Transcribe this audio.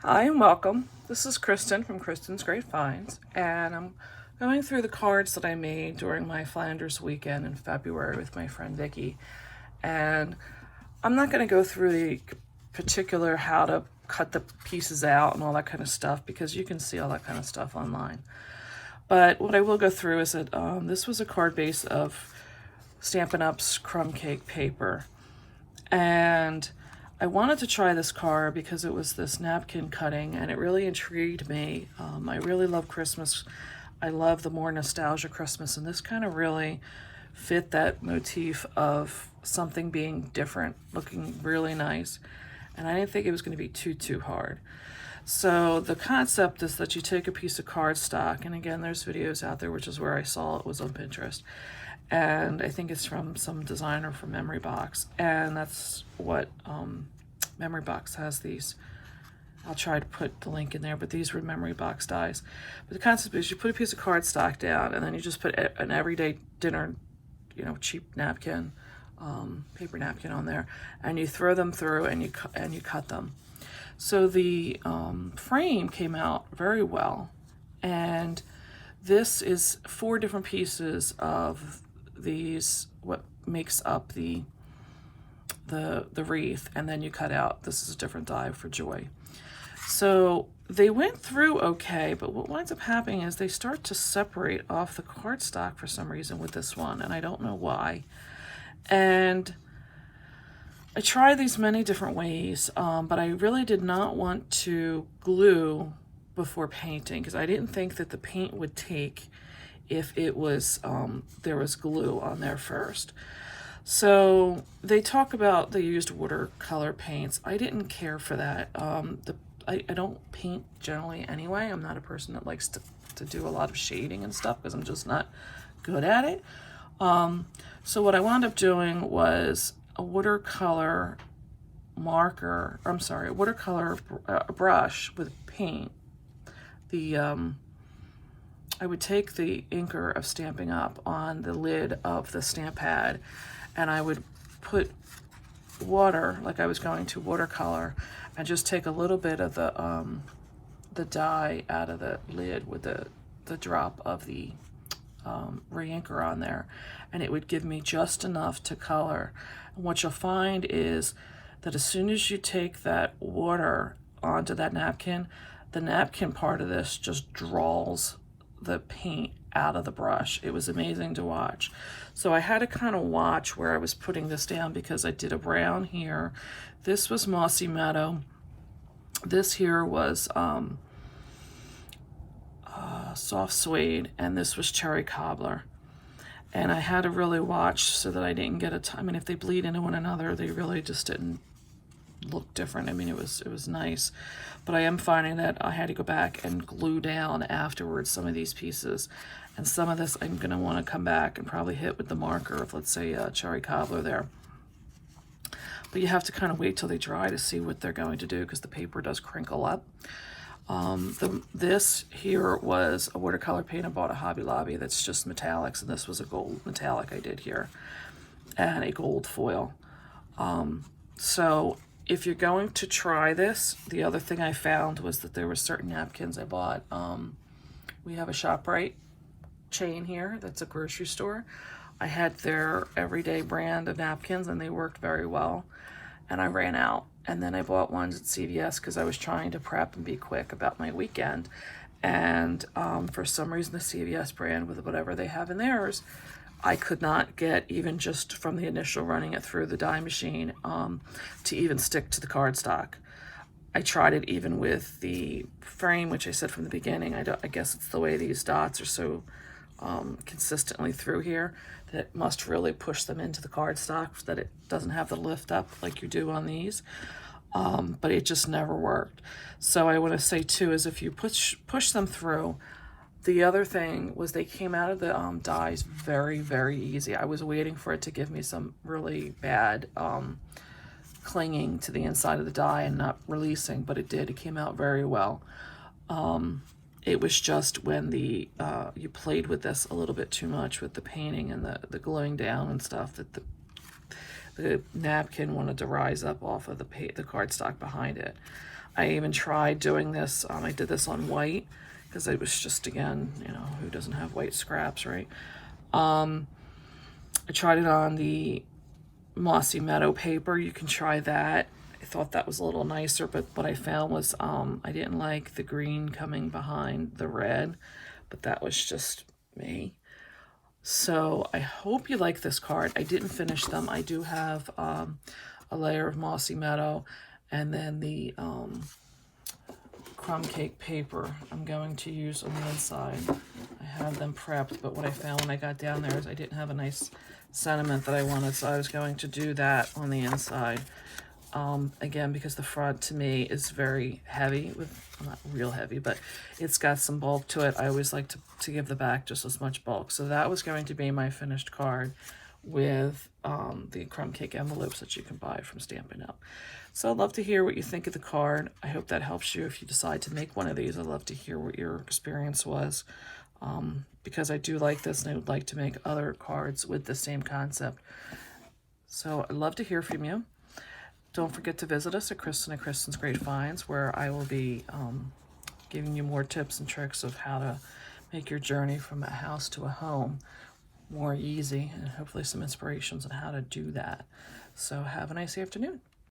Hi and welcome. This is Kristen from Kristen's Great Finds, and I'm going through the cards that I made during my Flanders weekend in February with my friend Vicky. And I'm not going to go through the particular how to cut the pieces out and all that kind of stuff because you can see all that kind of stuff online. But what I will go through is that this was a card base of Stampin' Up's crumb cake paper. And I wanted to try this card because it was this napkin cutting and it really intrigued me. I really love Christmas. I love the more nostalgia Christmas, and this kind of really fit that motif of something being different, looking really nice. And I didn't think it was going to be too hard. So the concept is that you take a piece of cardstock, and again, there's videos out there, which is where I saw it, was on Pinterest. And I think it's from some designer from Memory Box. And that's what Memory Box has these. I'll try to put the link in there, but these were Memory Box dies. But the concept is you put a piece of cardstock down, and then you just put an everyday dinner, cheap napkin, paper napkin on there, and you throw them through and you cut them. So the frame came out very well, and this is 4 different pieces of these, what makes up the wreath, and then you cut out, this is a different die for joy. So they went through okay, but what winds up happening is they start to separate off the cardstock for some reason with this one, and I don't know why. And I tried these many different ways, but I really did not want to glue before painting because I didn't think that the paint would take if it was there was glue on there first. So they talk about they used watercolor paints. I didn't care for that. I don't paint generally anyway. I'm not a person that likes to do a lot of shading and stuff because I'm just not good at it. So what I wound up doing was a watercolor marker, I'm sorry, a watercolor brush with paint. I would take the inker of Stampin' Up on the lid of the stamp pad, and I would put water, like I was going to watercolor, and just take a little bit of the dye out of the lid with the drop of the re-inker on there, and it would give me just enough to color. And what you'll find is that as soon as you take that water onto that napkin, the napkin part of this just draws the paint out of the brush. It was amazing to watch. So I had to kind of watch where I was putting this down because I did a brown here. This was Mossy Meadow. This here was soft suede, and this was cherry cobbler. And I had to really watch so that I didn't get a time. I mean, if they bleed into one another, they really just didn't look different. I mean, it was nice, but I am finding that I had to go back and glue down afterwards some of these pieces, and some of this I'm going to want to come back and probably hit with the marker of, let's say, cherry cobbler there. But you have to kind of wait till they dry to see what they're going to do because the paper does crinkle up. This here was a watercolor paint I bought at Hobby Lobby that's just metallics, and this was a gold metallic I did here, and a gold foil. So if you're going to try this, the other thing I found was that there were certain napkins I bought. We have a ShopRite chain here that's a grocery store. I had their everyday brand of napkins, and they worked very well, and I ran out. And then I bought ones at CVS because I was trying to prep and be quick about my weekend. And for some reason, the CVS brand, with whatever they have in theirs, I could not get, even just from the initial running it through the die machine, to even stick to the cardstock. I tried it even with the frame, which I said from the beginning, I guess it's the way these dots are so consistently through here that it must really push them into the cardstock so that it doesn't have the lift up like you do on these. But it just never worked. So I want to say too is if you push them through. The other thing was they came out of the dies very easy. I was waiting for it to give me some really bad clinging to the inside of the die and not releasing, but it did. It came out very well. It was just when you played with this a little bit too much with the painting and the gluing down and stuff that the napkin wanted to rise up off of the cardstock behind it. I even tried doing this. I did this on white because it was just, again, you know, who doesn't have white scraps, right? I tried it on the Mossy Meadow paper. You can try that. I thought that was a little nicer, but what I found was I didn't like the green coming behind the red, but that was just me. So I hope you like this card. I didn't finish them. I do have a layer of Mossy Meadow and then the crumb cake paper I'm going to use on the inside. I have them prepped, but what I found when I got down there is I didn't have a nice sentiment that I wanted, so I was going to do that on the inside. Again, because the front to me is very heavy, with, well, not real heavy, but it's got some bulk to it. I always like to give the back just as much bulk. So that was going to be my finished card with the crumb cake envelopes that you can buy from Stampin' Up. So I'd love to hear what you think of the card. I hope that helps you if you decide to make one of these. I'd love to hear what your experience was, because I do like this and I would like to make other cards with the same concept. So I'd love to hear from you. Don't forget to visit us at Kristen and Kristen's Great Finds, where I will be giving you more tips and tricks of how to make your journey from a house to a home more easy, and hopefully some inspirations on how to do that. So have a nice afternoon.